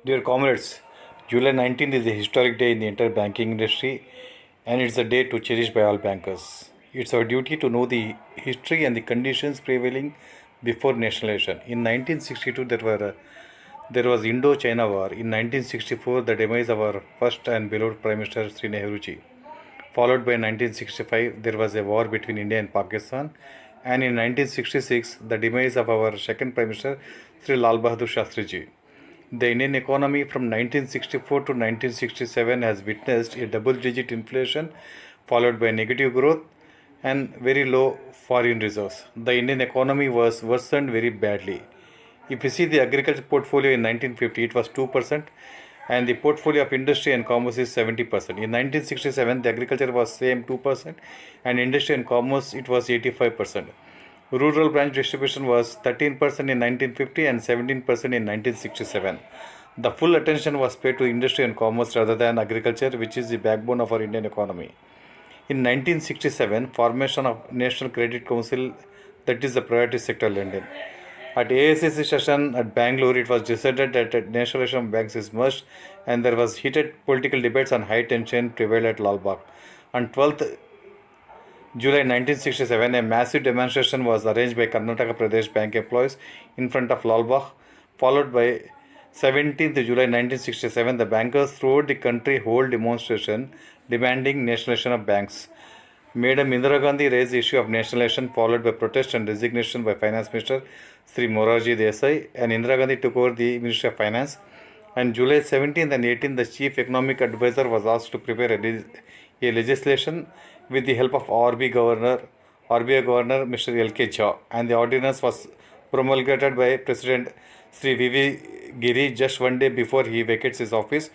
Dear comrades, July 19th is a historic day in the entire banking industry and it's a day to cherish by all bankers. It's our duty to know the history and the conditions prevailing before nationalization. In 1962, there was Indo-China War. In 1964, the demise of our first and beloved Prime Minister Sri Nehruji. Followed by 1965, there was a war between India and Pakistan. And in 1966, the demise of our second Prime Minister Sri Lal Bahadur Shastriji. The Indian economy from 1964 to 1967 has witnessed a double-digit inflation followed by negative growth and very low foreign reserves. The Indian economy was worsened very badly. If you see the agriculture portfolio in 1950, it was 2%, and the portfolio of industry and commerce is 70%. In 1967, the agriculture was same 2%, and industry and commerce it was 85%. Rural branch distribution was 13% in 1950 and 17% in 1967. The full attention was paid to industry and commerce rather than agriculture, which is the backbone of our Indian economy. In 1967, formation of National Credit Council, that is the priority sector lending. At AICC session at Bangalore, it was decided that nationalization of banks is must, and there was heated political debates and high tension prevailed at Lal Bagh. On 12th July 1967, a massive demonstration was arranged by Karnataka Pradesh Bank employees in front of Lal Bagh, followed by 17th July 1967, the bankers throughout the country hold demonstration demanding nationalization of banks. Madam Indira Gandhi raised the issue of nationalization, followed by protest and resignation by Finance Minister Sri Morarji Desai, and Indira Gandhi took over the Ministry of Finance. On July 17th and 18th, the Chief Economic Advisor was asked to prepare a legislation with the help of RBI Governor Mr. L.K. Jha, and the ordinance was promulgated by President Sri V.V. Giri just one day before he vacates his office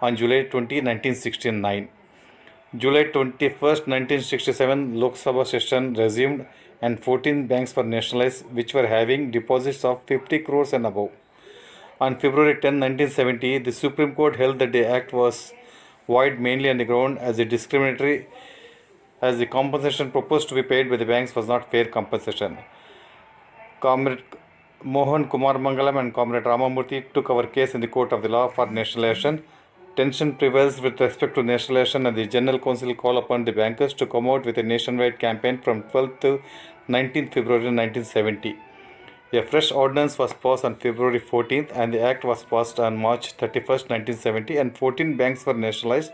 on July 20, 1969. July 21st, 1967, Lok Sabha session resumed and 14 banks were nationalized which were having deposits of 50 crores and above. On February 10, 1970, the Supreme Court held that the act was void mainly on the ground as a discriminatory, as the compensation proposed to be paid by the banks was not fair compensation. Comrade Mohan Kumar Mangalam and Comrade Ramamurthy took our case in the court of the law for nationalization. Tension prevails with respect to nationalization, and the General Council called upon the bankers to come out with a nationwide campaign from 12th to 19th February 1970. A fresh ordinance was passed on February 14th, and the act was passed on March 31st, 1970, and 14 banks were nationalized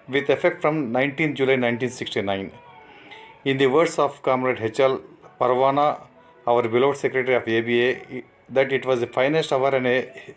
with effect from 19 July 1969. In the words of Comrade H.L. Parwana, our beloved Secretary of ABA, that it was the finest hour and a